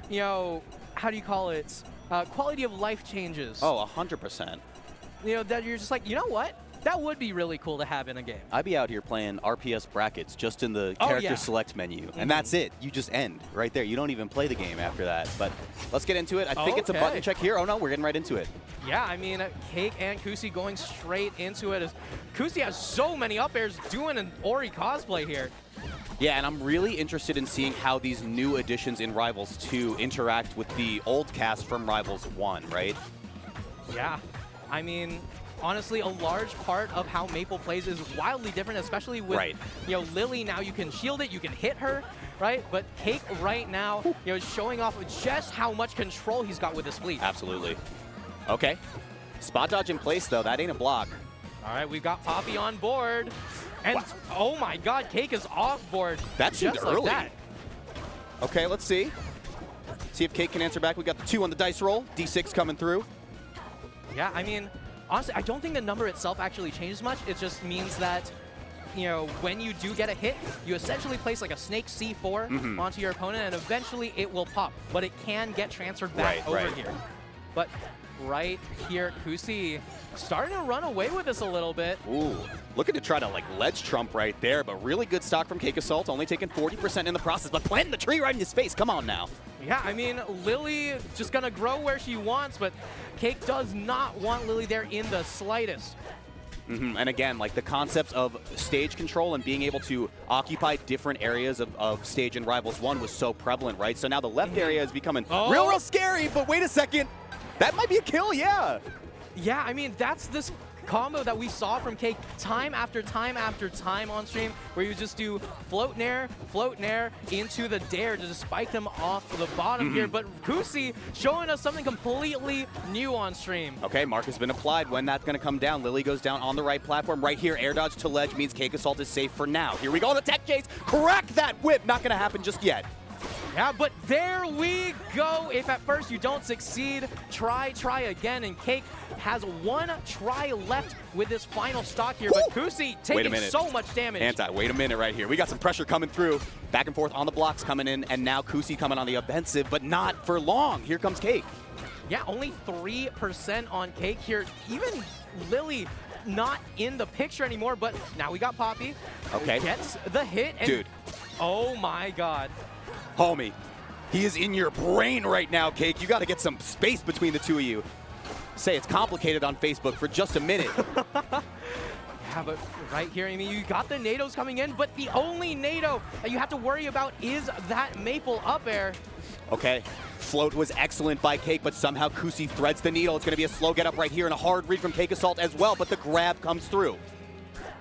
you know, how do you call it? Quality of life changes. Oh, 100%. You know, that you're just like, you know what? That would be really cool to have in a game. I'd be out here playing RPS brackets just in the character select menu, and that's it. You just end right there. You don't even play the game after that. But let's get into it. I think it's a button check here. Oh, no, we're getting right into it. Yeah, I mean, Cake and Kusi going straight into it. As Kusi has so many up airs doing an Ori cosplay here. Yeah, and I'm really interested in seeing how these new additions in Rivals 2 interact with the old cast from Rivals 1, right? Yeah, I mean, honestly, a large part of how Maple plays is wildly different, especially with, you know, Lily. Now you can shield it, you can hit her, right? But Cake right now, you know, is showing off just how much control he's got with his fleet. Absolutely. Okay. Spot dodge in place, though. That ain't a block. All right, we've got Poppy on board. And, oh my god, Cake is off board. That seemed just early. Like that. Okay, let's see. See if Cake can answer back. We got the 2 on the dice roll. D6 coming through. Yeah, I mean, honestly, I don't think the number itself actually changes much. It just means that, you know, when you do get a hit, you essentially place like a snake C4 onto your opponent, and eventually it will pop. But it can get transferred back over here. But right here, Kusi starting to run away with this a little bit. Ooh, looking to try to like ledge trump right there, but really good stock from CakeAssault, only taking 40% in the process, but planting the tree right in his face. Come on now. Yeah, I mean, Lily just gonna grow where she wants, but Cake does not want Lily there in the slightest. And again, like the concepts of stage control and being able to occupy different areas of stage in Rivals 1 was so prevalent, right? So now the left area is becoming real scary, but wait a second. That might be a kill, yeah. Yeah, I mean, that's this combo that we saw from Cake time after time after time on stream, where you just do float nair into the dare to just spike them off the bottom here. But Kusi showing us something completely new on stream. Okay, mark has been applied. When that's going to come down, Lily goes down on the right platform. Right here, air dodge to ledge means CakeAssault is safe for now. Here we go, the tech chase. Crack that whip. Not going to happen just yet. Yeah, but there we go. If at first you don't succeed, try again. And Cake has one try left with this final stock here. But Kusi taking so much damage. Wait a minute right here. We got some pressure coming through. Back and forth on the blocks coming in. And now Kusi coming on the offensive, but not for long. Here comes Cake. Yeah, only 3% on Cake here. Even Lily not in the picture anymore. But now we got Poppy. Okay. Gets the hit. And dude. Oh my god. Homie, he is in your brain right now, Cake. You got to get some space between the two of you. Say it's complicated on Facebook for just a minute. Yeah, but right here, I mean, you got the nados coming in, but the only nado that you have to worry about is that Maple up air. Okay, float was excellent by Cake, but somehow Kusi threads the needle. It's going to be a slow get up right here and a hard read from CakeAssault as well, but the grab comes through.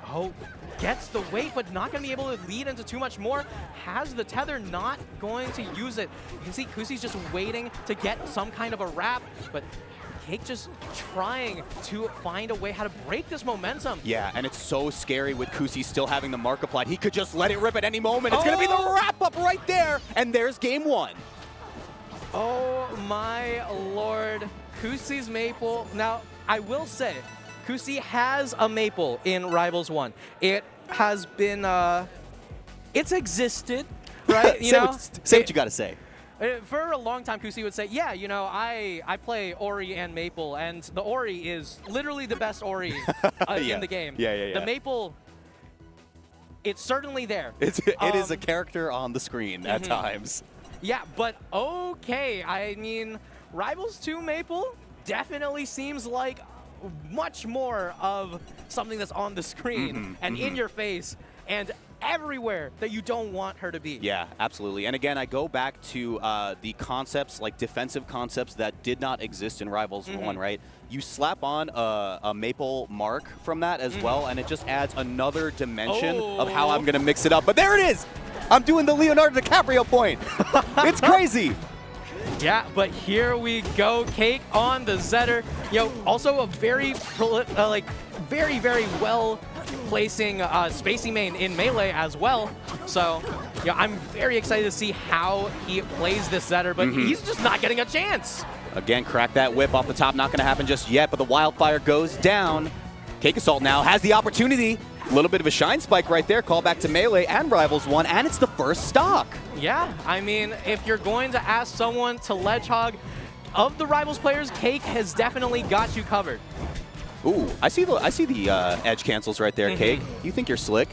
Oh, gets the weight, but not going to be able to lead into too much more. Has the tether, not going to use it. You can see Kusi's just waiting to get some kind of a wrap, but Cake just trying to find a way how to break this momentum. Yeah, and it's so scary with Kusi still having the mark applied. He could just let it rip at any moment. It's going to be the wrap up right there, and there's game 1. Oh my lord, Kusi's Maple. Now, I will say, Kusi has a Maple in Rivals 1. It has been, it's existed, right? Say what you got to say. For a long time, Kusi would say, yeah, you know, I play Ori and Maple, and the Ori is literally the best Ori in the game. Yeah. The Maple, it's certainly there. It is a character on the screen at times. Yeah, but okay. I mean, Rivals 2 Maple definitely seems like much more of something that's on the screen and in your face and everywhere that you don't want her to be. Yeah, absolutely. And again, I go back to the concepts, like defensive concepts that did not exist in Rivals 1, right? You slap on a Maple mark from that as well, and it just adds another dimension of how I'm going to mix it up. But there it is! I'm doing the Leonardo DiCaprio point. It's crazy. Yeah, but here we go. Cake on the Zetter. You know, also a very, very well placing spacing main in Melee as well. So, yeah, I'm very excited to see how he plays this Zetter, but he's just not getting a chance. Again, crack that whip off the top. Not going to happen just yet, but the Wildfire goes down. CakeAssault now has the opportunity. A little bit of a shine spike right there. Call back to melee and Rivals 1, and it's the first stock. Yeah, I mean, if you're going to ask someone to ledge hog, of the Rivals players, Cake has definitely got you covered. Ooh, I see the edge cancels right there, Cake. You think you're slick?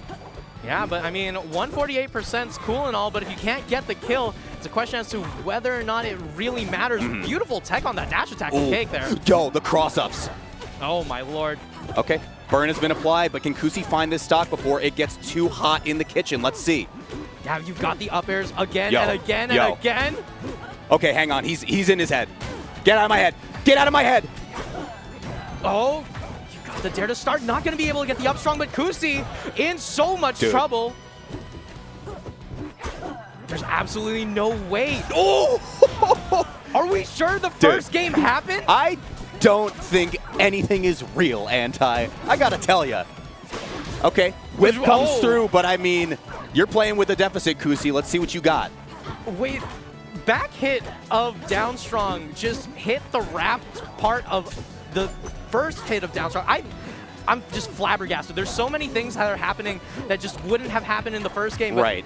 Yeah, but I mean, 148% is cool and all, but if you can't get the kill, it's a question as to whether or not it really matters. Beautiful tech on that dash attack from Cake there. Yo, the cross-ups. Oh, my lord. Okay, burn has been applied, but can Kusi find this stock before it gets too hot in the kitchen? Let's see. Yeah, you've got the up airs again and again and again. Okay, hang on. He's in his head. Get out of my head. Get out of my head. Oh, you got the dare to start. Not going to be able to get the up strong, but Kusi in so much trouble. There's absolutely no way. Oh! Are we sure the first game happened? I don't think anything is real, Anti. I gotta tell you. Okay, whip comes through, but I mean, you're playing with a deficit, Kusi. Let's see what you got. Wait, back hit of down strong just hit the wrapped part of the first hit of down strong. I'm just flabbergasted. There's so many things that are happening that just wouldn't have happened in the first game. But right.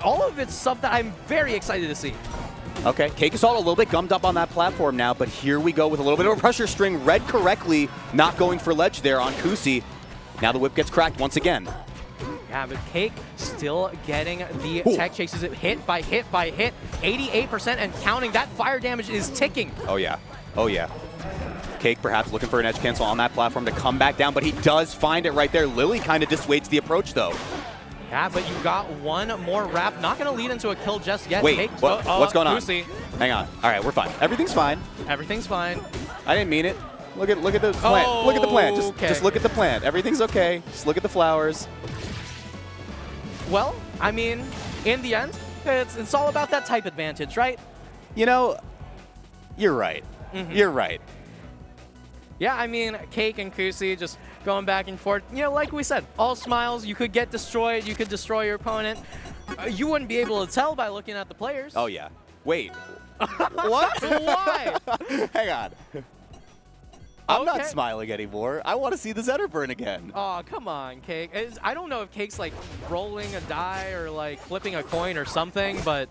All of it's stuff that I'm very excited to see. Okay, CakeAssault a little bit gummed up on that platform now, but here we go with a little bit of a pressure string. Read correctly, not going for ledge there on Kusi. Now the whip gets cracked once again. Yeah, but Cake still getting the tech chases it hit by hit by hit. 88% and counting. That fire damage is ticking. Oh, yeah. Oh, yeah. Cake perhaps looking for an edge cancel on that platform to come back down, but he does find it right there. Lily kind of dissuades the approach, though. Yeah, but you got one more wrap. Not going to lead into a kill just yet. Wait, Cake, what's going on? Kusi. Hang on. All right, we're fine. Everything's fine. Everything's fine. I didn't mean it. Look at the plant. Oh, look at the plant. okay. Just look at the plant. Everything's okay. Just look at the flowers. Well, I mean, in the end, it's all about that type advantage, right? You know, you're right. You're right. Yeah, I mean, Cake and Kusi just going back and forth. You know, like we said, all smiles. You could get destroyed. You could destroy your opponent. You wouldn't be able to tell by looking at the players. Oh, yeah. Wait. What? Why? Hang on. I'm not smiling anymore. I want to see the Zetter burn again. Oh, come on, Cake. I don't know if Cake's like rolling a die or like flipping a coin or something, but,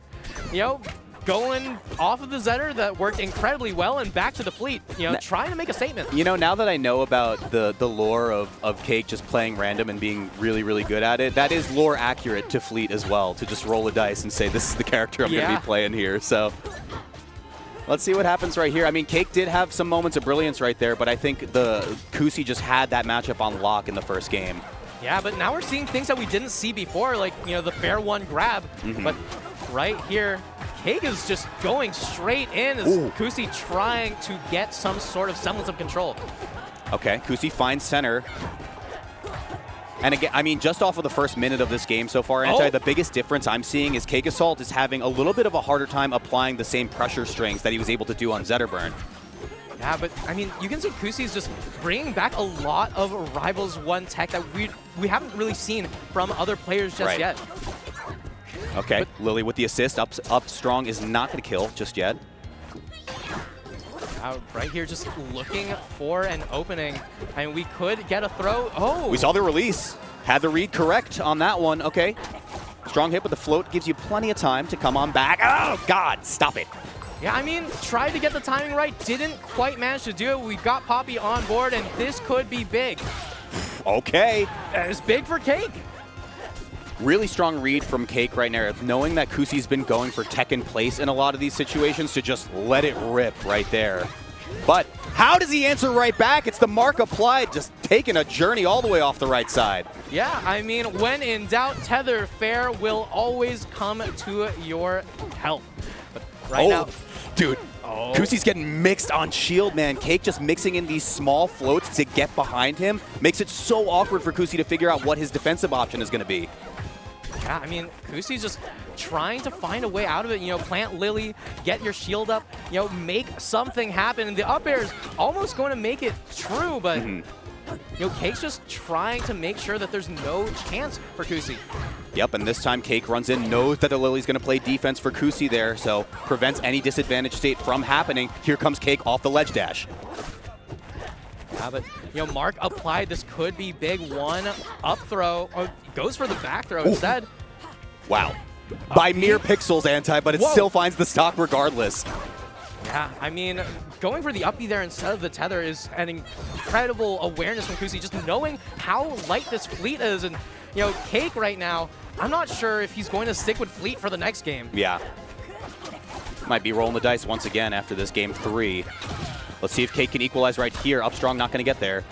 you know, going off of the Zetter that worked incredibly well and back to the fleet, you know, trying to make a statement. You know, now that I know about the lore of Cake just playing random and being really, really good at it, that is lore accurate to fleet as well, to just roll a dice and say, this is the character I'm going to be playing here. So let's see what happens right here. I mean, Cake did have some moments of brilliance right there, but I think the Kusi just had that matchup on lock in the first game. Yeah, but now we're seeing things that we didn't see before, like, you know, the fair one grab. But right here, Cake is just going straight in as Kusi trying to get some sort of semblance of control. Okay, Kusi finds center. And again, I mean, just off of the first minute of this game so far, Anti, the biggest difference I'm seeing is CakeAssault is having a little bit of a harder time applying the same pressure strings that he was able to do on Zetterburn. Yeah, but I mean, you can see Kusi's just bringing back a lot of Rivals 1 tech that we haven't really seen from other players just yet. Okay, but Lily with the assist, up strong is not going to kill just yet. Right here, just looking for an opening. I mean, we could get a throw. Oh! We saw the release. Had the read correct on that one. Okay. Strong hit with the float gives you plenty of time to come on back. Oh, God, stop it. Yeah, I mean, tried to get the timing right. Didn't quite manage to do it. We've got Poppy on board, and this could be big. Okay. It's big for Cake. Really strong read from Cake right now, knowing that Kusi's been going for tech in place in a lot of these situations to just let it rip right there. But how does he answer right back? It's the mark applied, just taking a journey all the way off the right side. Yeah, I mean, when in doubt, tether fair will always come to your help. But right now, dude, Kusi's getting mixed on shield, man. Cake just mixing in these small floats to get behind him makes it so awkward for Kusi to figure out what his defensive option is going to be. Yeah, I mean, Kusi's just trying to find a way out of it. You know, plant Lily, get your shield up, you know, make something happen. And the up air is almost going to make it true, but, you know, Cake's just trying to make sure that there's no chance for Kusi. Yep, and this time Cake runs in, knows that the Lily's going to play defense for Kusi there, so prevents any disadvantage state from happening. Here comes Cake off the ledge dash. Yeah, but, you know, Mark applied. This could be big. One up throw. Or goes for the back throw instead. Wow. By mere pixels, Anti, but it still finds the stock regardless. Yeah, I mean, going for the up B there instead of the tether is an incredible awareness from Kusi, just knowing how light this fleet is. And, you know, Cake right now, I'm not sure if he's going to stick with fleet for the next game. Yeah. Might be rolling the dice once again after this game 3. Let's see if Cake can equalize right here. Upstrong not going to get there.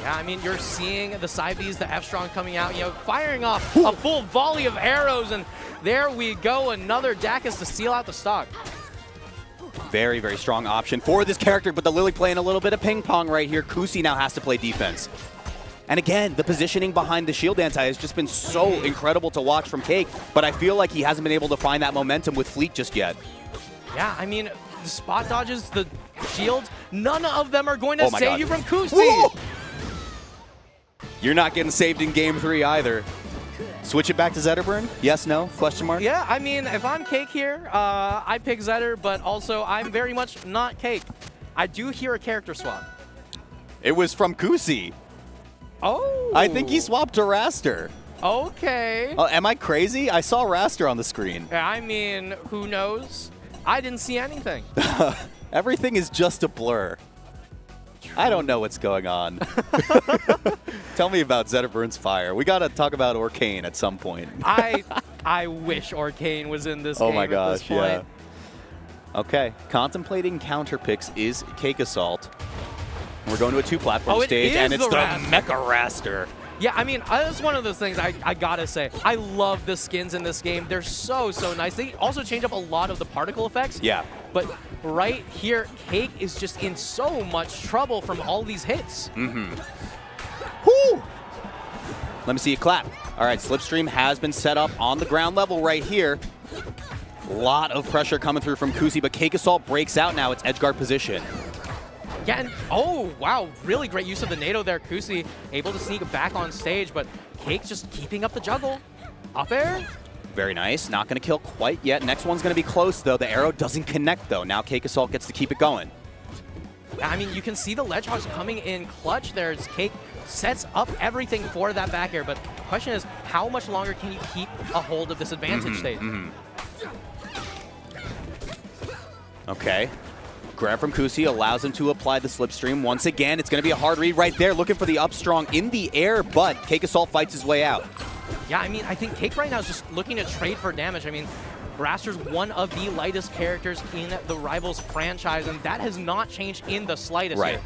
Yeah, I mean, you're seeing the side Bs, the F-Strong coming out, you know, firing off a full volley of arrows, and there we go, another Dacus to seal out the stock. Very, very strong option for this character, but the Lily playing a little bit of ping pong right here. Kusi now has to play defense. And again, the positioning behind the shield anti has just been so incredible to watch from Cake, but I feel like he hasn't been able to find that momentum with Fleet just yet. Yeah, I mean, the spot dodges, the shields, none of them are going to save you from Kusi. Whoa! You're not getting saved in game 3 either. Switch it back to Zetterburn? Yes, no? Question mark? Yeah, I mean, if I'm Cake here, I pick Zetter, but also I'm very much not Cake. I do hear a character swap. It was from Kusi. Oh. I think he swapped to Raster. Okay. Am I crazy? I saw Raster on the screen. Yeah, I mean, who knows? I didn't see anything. Everything is just a blur. I don't know what's going on. Tell me about Zetterburn's fire. We got to talk about Orcane at some point. I wish Orcane was in this game. Oh my gosh, at this point. Yeah. Okay, contemplating counter picks is CakeAssault. We're going to a 2-platform stage, and it's the Mecha Raster. Yeah, I mean, that's one of those things I gotta say. I love the skins in this game. They're so nice. They also change up a lot of the particle effects. Yeah. But right here, Cake is just in so much trouble from all these hits. Mm-hmm. Whoo! Let me see you clap. All right, Slipstream has been set up on the ground level right here. A lot of pressure coming through from Kusi, but CakeAssault breaks out now. It's edgeguard position. Yeah, and oh, wow, really great use of the NATO there. Kusi able to sneak back on stage, but Cake just keeping up the juggle. Up air. Very nice. Not going to kill quite yet. Next one's going to be close, though. The arrow doesn't connect, though. Now CakeAssault gets to keep it going. I mean, you can see the Ledgehogs coming in clutch there as Cake sets up everything for that back air, but the question is, how much longer can you keep a hold of this advantage state? Okay. Grab from Kusi allows him to apply the slipstream. Once again, it's going to be a hard read right there, looking for the up strong in the air, but CakeAssault fights his way out. Yeah, I mean, I think Cake right now is just looking to trade for damage. I mean, Raster's one of the lightest characters in the Rivals franchise, and that has not changed in the slightest. Right.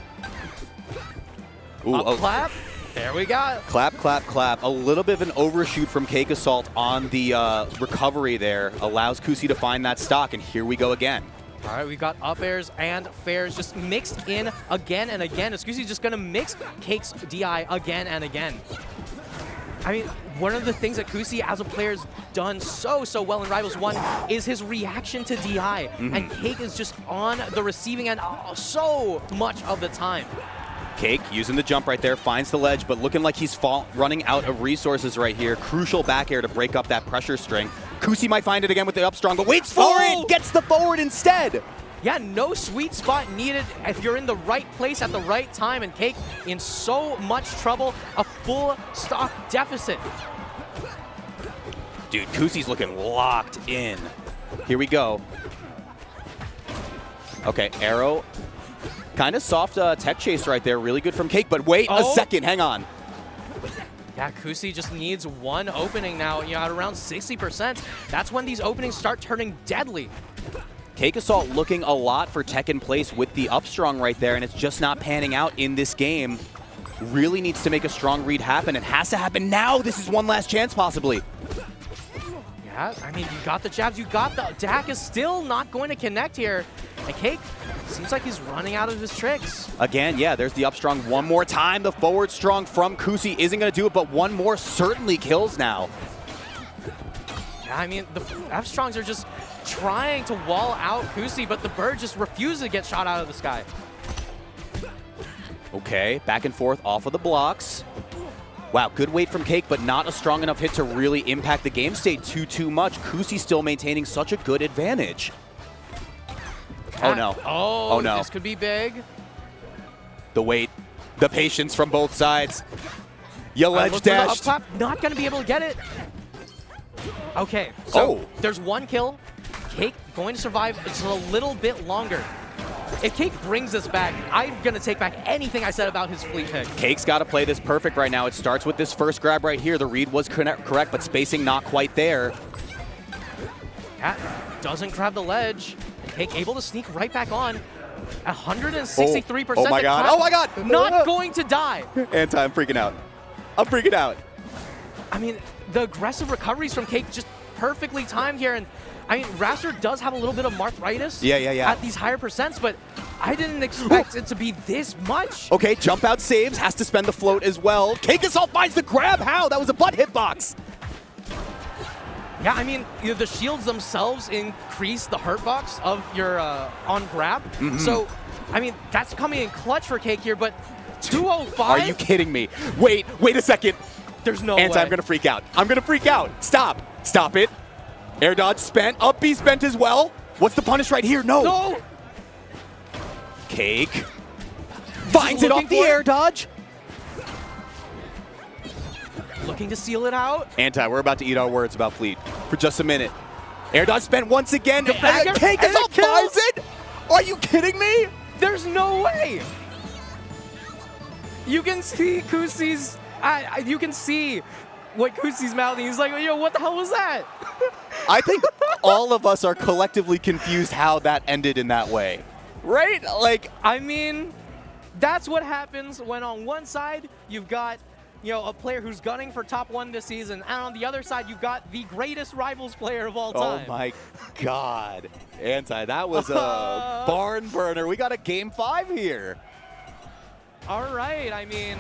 Ooh, up clap. There we go. Clap, clap, clap. A little bit of an overshoot from CakeAssault on the recovery there allows Kusi to find that stock, and here we go again. All right, we've got up airs and fairs just mixed in again and again. Kusi's just going to mix Cake's DI again and again. I mean, one of the things that Kusi as a player has done so well in Rivals 1 is his reaction to DI. And Cake is just on the receiving end so much of the time. Cake using the jump right there, finds the ledge, but looking like he's running out of resources right here. Crucial back air to break up that pressure string. Kusi might find it again with the up strong, but waits for it! Gets the forward instead! Yeah, no sweet spot needed if you're in the right place at the right time, and Cake in so much trouble, a full stock deficit. Dude, Kusi's looking locked in. Here we go. Okay, arrow. Kind of soft tech chase right there. Really good from Cake, but wait a second. Hang on. Yeah, Kusi just needs one opening now, you know, at around 60%. That's when these openings start turning deadly. CakeAssault looking a lot for tech in place with the up strong right there, and it's just not panning out in this game. Really needs to make a strong read happen. It has to happen now. This is one last chance, possibly. Yeah, I mean, you got the jabs, you got the Dak is still not going to connect here. And Cake seems like he's running out of his tricks. Again, yeah, there's the up strong one more time. The forward strong from Kusi isn't going to do it, but one more certainly kills now. Yeah, I mean, the F-Strongs are just trying to wall out Kusi, but the bird just refuses to get shot out of the sky. Okay, back and forth off of the blocks. Wow, good weight from Cake, but not a strong enough hit to really impact the game state too much. Kusi still maintaining such a good advantage. Oh no. Oh no. This could be big. The wait, the patience from both sides. You ledge Look for the up dashed. clap, not going to be able to get it. Okay, so there's one kill. Cake going to survive just a little bit longer. If Cake brings this back, I'm going to take back anything I said about his fleet pick. Cake's got to play this perfect right now. It starts with this first grab right here. The read was correct, but spacing not quite there. Cat doesn't grab the ledge. Cake able to sneak right back on. 163%. Oh my god. Oh my god. Not going to die. Anti, I'm freaking out. I'm freaking out. I mean, the aggressive recoveries from Cake just perfectly timed here. And I mean, Raster does have a little bit of arthritis at these higher percents, but I didn't expect it to be this much. Okay, jump out saves, has to spend the float as well. CakeAssault finds the grab. How? That was a butt hitbox. Yeah, I mean, the shields themselves increase the hurt box of your on grab. So, I mean, that's coming in clutch for Cake here, but 205? Are you kidding me? Wait a second. There's no Anti, way. I'm going to freak out. I'm going to freak out. Stop. Stop it. Air dodge spent. Up B spent as well. What's the punish right here? No. No. Cake finds it off the air dodge. Looking to seal it out. Anti, we're about to eat our words about Fleet for just a minute. Air dodge spent once again. CakeAssault finds it. Are you kidding me? There's no way. You can see Kusi's. You can see what Kusi's mouthing. He's like, yo, what the hell was that? I think all of us are collectively confused how that ended in that way. Right? Like, I mean, that's what happens when on one side you've got, a player who's gunning for top 1 this season, and on the other side you've got the greatest Rivals player of all time. Oh my god. Anti, that was a barn burner. We got a game 5 here. All right, I mean,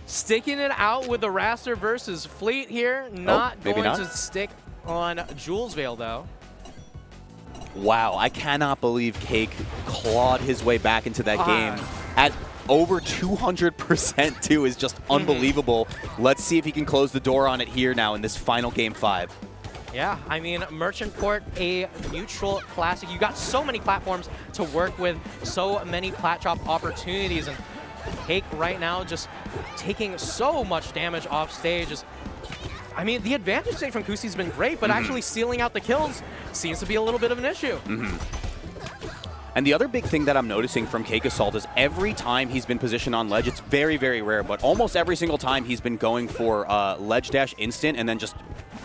sticking it out with the Raster versus Fleet here. Not going to stick on Jules Veil, though. Wow, I cannot believe Cake clawed his way back into that game at over 200% too is just unbelievable. Let's see if he can close the door on it here now in this final game 5. Yeah, I mean, Merchant Port, a neutral classic. You got so many platforms to work with, so many plat drop opportunities, and Cake right now just taking so much damage off stage. I mean, the advantage state from Kusi's been great, but actually sealing out the kills seems to be a little bit of an issue. And the other big thing that I'm noticing from CakeAssault is every time he's been positioned on ledge, it's very, very rare, but almost every single time he's been going for ledge dash instant and then just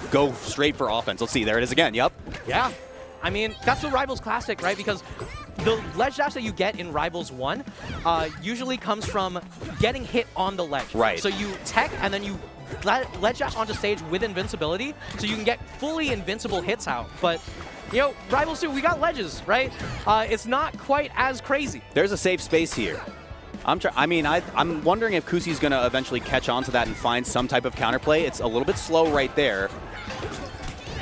go straight for offense. Let's see, there it is again, yep. Yeah, I mean, that's the Rivals Classic, right? Because the ledge dash that you get in Rivals 1 usually comes from getting hit on the ledge. Right. So you tech and then you ledge dash onto stage with invincibility, so you can get fully invincible hits out. But Rivals 2, we got ledges, right? It's not quite as crazy. There's a safe space here. I'm wondering if Kusi's going to eventually catch on to that and find some type of counterplay. It's a little bit slow right there.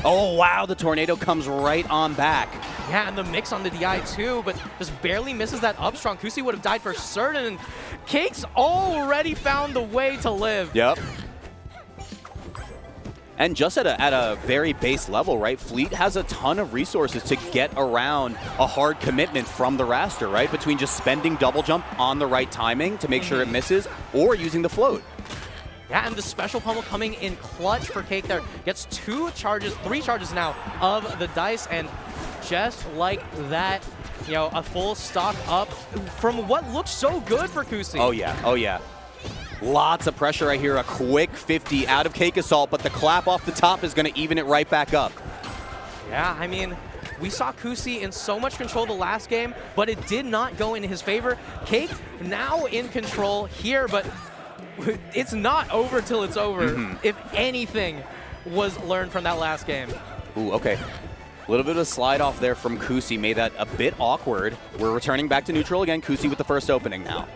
Oh, wow, the tornado comes right on back. Yeah, and the mix on the DI too, but just barely misses that up strong. Kusi would have died for certain, and Cake's already found the way to live. Yep. And just at a very base level, right? Fleet has a ton of resources to get around a hard commitment from the Raster, right? Between just spending double jump on the right timing to make sure it misses, or using the float. Yeah, and the special pummel coming in clutch for Cake there. Gets 3 charges now of the dice, and just like that, a full stock up from what looks so good for Kusi. Oh yeah, oh yeah. Lots of pressure right here. A quick 50 out of CakeAssault, but the clap off the top is going to even it right back up. Yeah, I mean, we saw Kusi in so much control the last game, but it did not go in his favor. Cake now in control here, but it's not over till it's over. If anything was learned from that last game. Ooh, okay. A little bit of a slide off there from Kusi made that a bit awkward. We're returning back to neutral again. Kusi with the first opening now.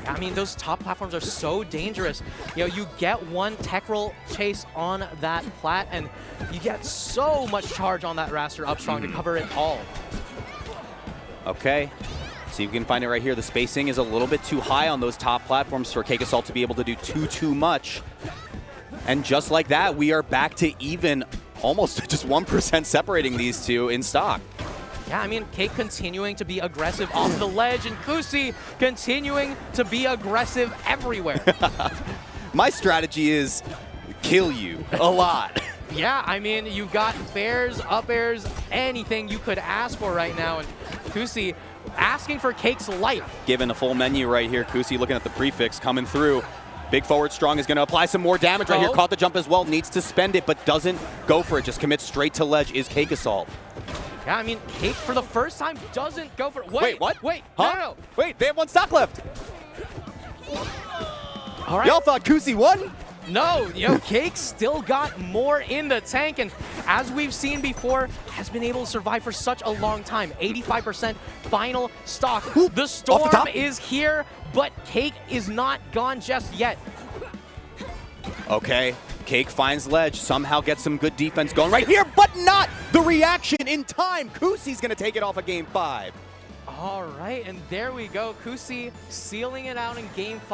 I mean, those top platforms are so dangerous. You get one tech roll chase on that plat, and you get so much charge on that Raster up strong to cover it all. Okay. See if you can find it right here. The spacing is a little bit too high on those top platforms for CakeAssault to be able to do too much. And just like that, we are back to even, almost just 1% separating these two in stock. Yeah, I mean, Cake continuing to be aggressive off the ledge, and Kusi continuing to be aggressive everywhere. My strategy is kill you a lot. Yeah, I mean, you've got fairs, up airs, anything you could ask for right now, and Kusi asking for Cake's life. Given a full menu right here, Kusi looking at the prefix coming through. Big forward strong is going to apply some more damage right here. Caught the jump as well, needs to spend it, but doesn't go for it. Just commits straight to ledge is CakeAssault. Yeah, I mean, Cake for the first time doesn't go for it. Wait, what? Wait, huh? no. Wait, they have one stock left. All right. Y'all thought Kusi won? No, Cake still got more in the tank, and as we've seen before, has been able to survive for such a long time. 85% final stock. The storm is here, but Cake is not gone just yet. Okay, Cake finds ledge, somehow gets some good defense going right here, but not the reaction in time. Kusi's gonna take it off of game 5. All right, and there we go. Kusi sealing it out in game 5.